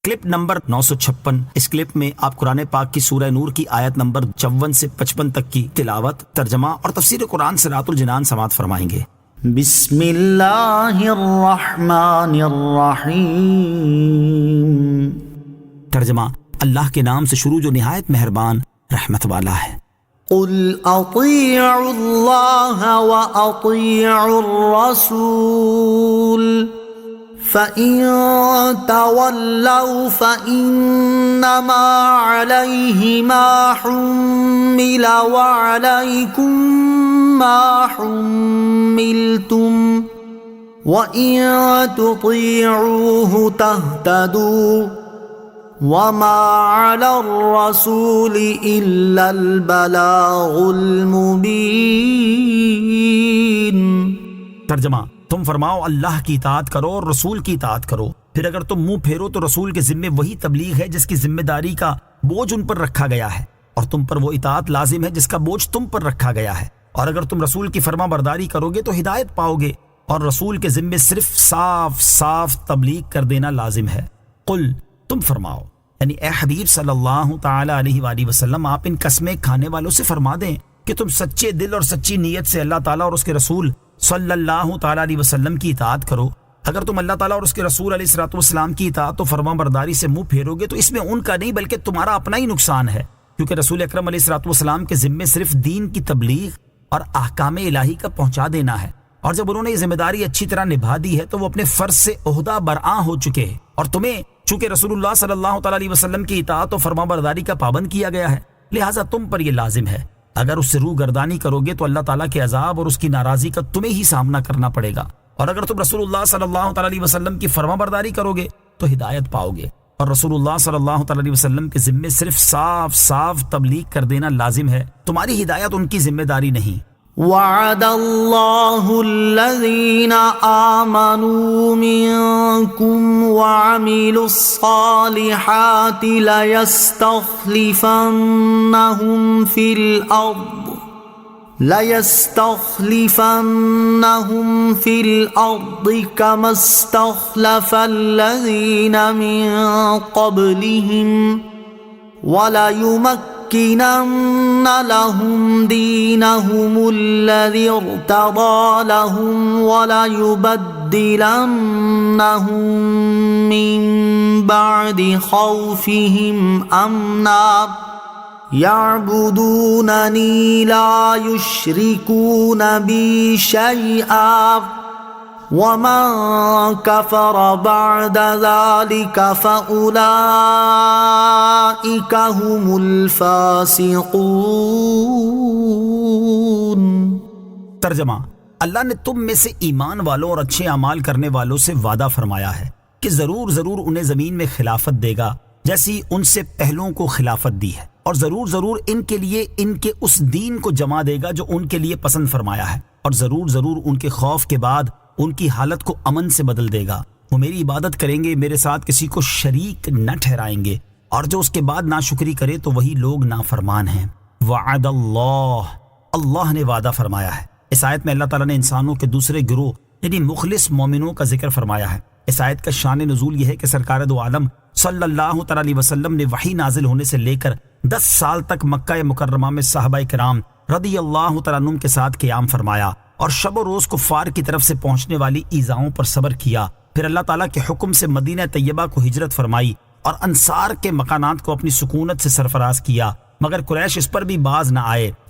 Clip number 956۔ اس clip میں آپ قرآن پاک کی سورہ نور کی آیت نمبر 54 سے 55 تک کی تلاوت، ترجمہ اور تفسیر قرآن صراط الجنان سماعت فرمائیں گے۔ بسم اللہ الرحمن الرحیم۔ ترجمہ، اللہ کے نام سے شروع جو نہایت مہربان رحمت والا ہے۔ قل اطیعوا اللہ واطیعوا الرسول فَإِن تَوَلَّوْا فَإِنَّمَا عَلَيْهِ مَا حُمِّلَ وَعَلَيْكُمْ مَا حُمِّلْتُمْ وَإِن تُطِيعُوهُ تَهْتَدُوا وَمَا عَلَى الرَّسُولِ إِلَّا الْبَلَاغُ الْمُبِينُ۔ ترجمہ، تم فرماؤ اللہ کی اطاعت کرو اور رسول کی اطاعت کرو، پھر اگر تم منہ پھیرو تو رسول کے ذمے وہی تبلیغ ہے جس کی ذمہ داری کا بوجھ ان پر رکھا گیا ہے، اور تم پر وہ اطاعت لازم ہے جس کا بوجھ تم پر رکھا گیا ہے، اور اگر تم رسول کی فرما برداری کرو گے تو ہدایت پاؤ گے، اور رسول کے ذمے صرف صاف صاف تبلیغ کر دینا لازم ہے۔ قل، تم فرماؤ، یعنی اے حبیب صلی اللہ تعالی علیہ وآلہ وسلم، آپ ان قسمیں کھانے والوں سے فرما دیں کہ تم سچے دل اور سچی نیت سے اللہ تعالیٰ اور اس کے رسول صلی اللہ تعالیٰ علیہ وسلم کی اطاعت کرو۔ اگر تم اللہ تعالیٰ اور اس کے رسول علیہ الصلوۃ والسلام کی اطاعت و فرما برداری سے منہ پھیرو گے تو اس میں ان کا نہیں بلکہ تمہارا اپنا ہی نقصان ہے، کیونکہ رسول اکرم علیہ الصلوۃ والسلام کے ذمے صرف دین کی تبلیغ اور احکام الہی کا پہنچا دینا ہے، اور جب انہوں نے یہ ذمہ داری اچھی طرح نبھا دی ہے تو وہ اپنے فرض سے عہدہ برآں ہو چکے ہیں، اور تمہیں چونکہ رسول اللہ صلی اللہ تعالیٰ علیہ وسلم کی اطاعت و فرما برداری کا پابند کیا گیا ہے، لہٰذا تم پر یہ لازم ہے۔ اگر اس سے روح گردانی کرو گے تو اللہ تعالیٰ کے عذاب اور اس کی ناراضی کا تمہیں ہی سامنا کرنا پڑے گا، اور اگر تم رسول اللہ صلی اللہ تعالیٰ علیہ وسلم کی فرما برداری کرو گے تو ہدایت پاؤ گے، اور رسول اللہ صلی اللہ تعالیٰ علیہ وسلم کے ذمے صرف صاف صاف تبلیغ کر دینا لازم ہے، تمہاری ہدایت ان کی ذمہ داری نہیں۔ وعد اللہ الذین آمنوا منکم وعملوا الصالحات ليستخلفنهم في الأرض كما استخلف الذين من قبلهم وَلَيُمَكِّنَنَّ لَهُمْ دِينَهُمُ الَّذِي ارْتَضَىٰ لَهُمْ وَلَيُبَدِّلَنَّهُم مِّن بَعْدِ خَوْفِهِمْ أَمْنًا يَعْبُدُونَنِي لَا يُشْرِكُونَ بِي شَيْئًا وَمَن كَفَرَ بَعْدَ ذَلِكَ فَأُولَٰئِكَ هُمُ الْفَاسِقُونَ۔ ترجمہ، اللہ نے تم میں سے ایمان والوں اور اچھے اعمال کرنے والوں سے وعدہ فرمایا ہے کہ ضرور انہیں زمین میں خلافت دے گا جیسی ان سے پہلوں کو خلافت دی ہے، اور ضرور ان کے لیے ان کے اس دین کو جمع دے گا جو ان کے لیے پسند فرمایا ہے، اور ضرور ان کے خوف کے بعد ان کی حالت کو امن سے بدل دے گا۔ وہ میری عبادت کریں گے، میرے ساتھ کسی کو شریک نہ ٹھہرائیں گے، اور جو اس کے بعد ناشکری کرے تو وہی لوگ نافرمان ہیں۔ وعد اللہ نے وعدہ فرمایا ہے۔ اس آیت میں اللہ تعالیٰ نے انسانوں کے دوسرے گروہ یعنی مخلص مومنوں کا ذکر فرمایا ہے۔ اس آیت کا شان نزول یہ ہے کہ سرکار دو عالم صلی اللہ تعالیٰ علیہ وسلم نے وحی نازل ہونے سے لے کر 10 سال تک مکہ مکرمہ میں صحابہ کرام رضی اللہ تعالیٰ عنہم کے ساتھ قیام فرمایا، اور شب و روز کفار کی طرف سے پہنچنے والی ایذاؤں پر صبر کیا، پھر اللہ تعالیٰ کے حکم سے مدینہ طیبہ کو ہجرت فرمائی اور انصار کے مکانات کو اپنی سکونت سے سرفراز کیا، مگر قریش اس پر بھی باز نہ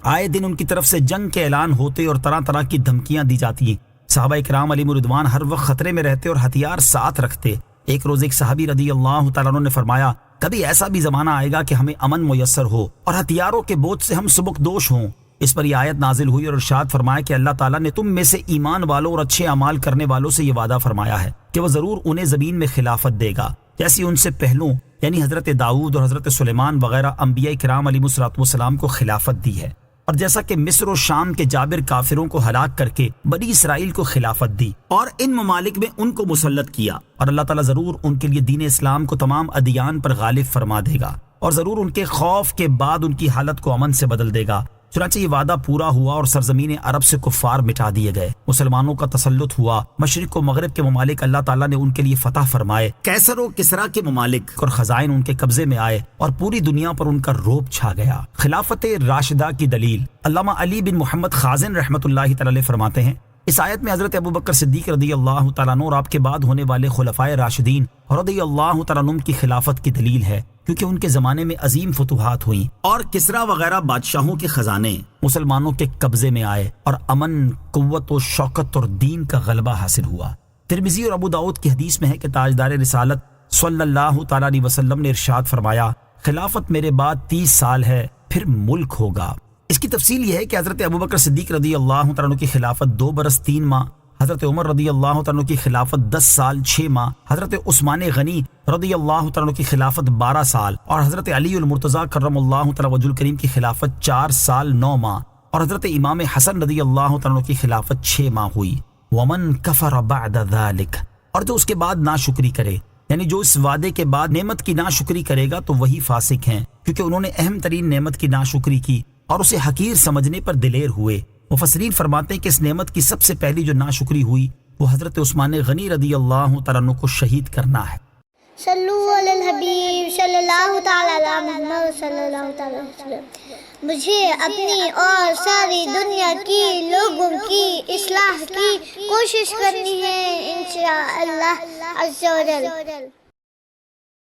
آئے دن ان کی طرف سے جنگ کے اعلان ہوتے اور طرح طرح کی دھمکیاں دی جاتی۔ صحابہ کرام علیہم رضوان ہر وقت خطرے میں رہتے اور ہتھیار ساتھ رکھتے۔ ایک روز ایک صحابی رضی اللہ تعالیٰ عنہ نے فرمایا، کبھی ایسا بھی زمانہ آئے گا کہ ہمیں امن میسر ہو اور ہتھیاروں کے بوجھ سے ہم سبک دوش ہوں۔ اس پر یہ آیت نازل ہوئی اور ارشاد فرمایا کہ اللہ تعالیٰ نے تم میں سے ایمان والوں اور اچھے اعمال کرنے والوں سے یہ وعدہ فرمایا ہے کہ وہ ضرور انہیں زمین میں خلافت دے گا جیسی ان سے پہلوں یعنی حضرت داؤد اور حضرت سلیمان وغیرہ انبیاء کرام علیہ الصلوۃ والسلام کو خلافت دی ہے، اور جیسا کہ مصر و شام کے جابر کافروں کو ہلاک کر کے بنی اسرائیل کو خلافت دی اور ان ممالک میں ان کو مسلط کیا، اور اللہ تعالیٰ ضرور ان کے لیے دین اسلام کو تمام ادیان پر غالب فرما دے گا، اور ضرور ان کے خوف کے بعد ان کی حالت کو امن سے بدل دے گا، چنانچہ یہ وعدہ پورا ہوا اور سرزمین عرب سے کفار مٹا دیے گئے، مسلمانوں کا تسلط ہوا، مشرق و مغرب کے ممالک اللہ تعالیٰ نے ان کے لیے فتح فرمائے، کیسر و کسرا کے ممالک اور خزائن ان کے قبضے میں آئے اور پوری دنیا پر ان کا رعب چھا گیا۔ خلافت راشدہ کی دلیل علامہ علی بن محمد خازن رحمۃ اللہ تعالی علیہ فرماتے ہیں، اس آیت میں حضرت ابوبکر صدیق رضی اللہ تعالیٰ عنہ اور آپ کے بعد ہونے والے خلفائے راشدین رضی اللہ تعالیٰ عنہ کی خلافت کی دلیل ہے، کیونکہ ان کے زمانے میں عظیم فتوحات ہوئیں اور کسرا وغیرہ بادشاہوں کے خزانے مسلمانوں کے قبضے میں آئے اور امن، قوت و شوکت اور دین کا غلبہ حاصل ہوا۔ ترمذی اور ابو داؤد کی حدیث میں ہے کہ تاجدار رسالت صلی اللہ تعالیٰ علیہ وسلم نے ارشاد فرمایا، خلافت میرے بعد 30 سال ہے، پھر ملک ہوگا۔ اس کی تفصیل یہ ہے کہ حضرت ابوبکر صدیق رضی اللہ تعالیٰ عنہ کی خلافت 2 برس 3 ماہ، حضرت عمر رضی اللہ تعالیٰ عنہ کی خلافت 10 سال 6 ماہ، حضرت عثمان غنی رضی اللہ تعالیٰ عنہ کی خلافت 12 سال اور حضرت علی المرتضیٰ کرم اللہ تعالیٰ وجہ الکریم کی خلافت 4 سال 9 ماہ اور حضرت امام حسن رضی اللہ تعالیٰ عنہ کی خلافت 6 ماہ ہوئی۔ ومن کفر بعد ذلک، اور جو اس کے بعد ناشکری کرے، یعنی جو اس وعدے کے بعد نعمت کی ناشکری کرے گا تو وہی فاسق ہیں، کیونکہ انہوں نے اہم ترین نعمت کی ناشکری کی اور اسے حقیر سمجھنے پر دلیر ہوئے۔ مفسرین فرماتے ہیں کہ اس نعمت کی سب سے پہلی جو ناشکری ہوئی وہ حضرت عثمان غنی رضی اللہ تعالیٰ عنہ کو شہید کرنا ہے۔ صلو علی الحبیب صلی اللہ تعالی علی محمد صلی اللہ تعالی علیہ وسلم۔ مجھے اپنی اور ساری دنیا کی لوگوں کی اصلاح کی کوشش کرنی ہے انشاءاللہ عز و جل۔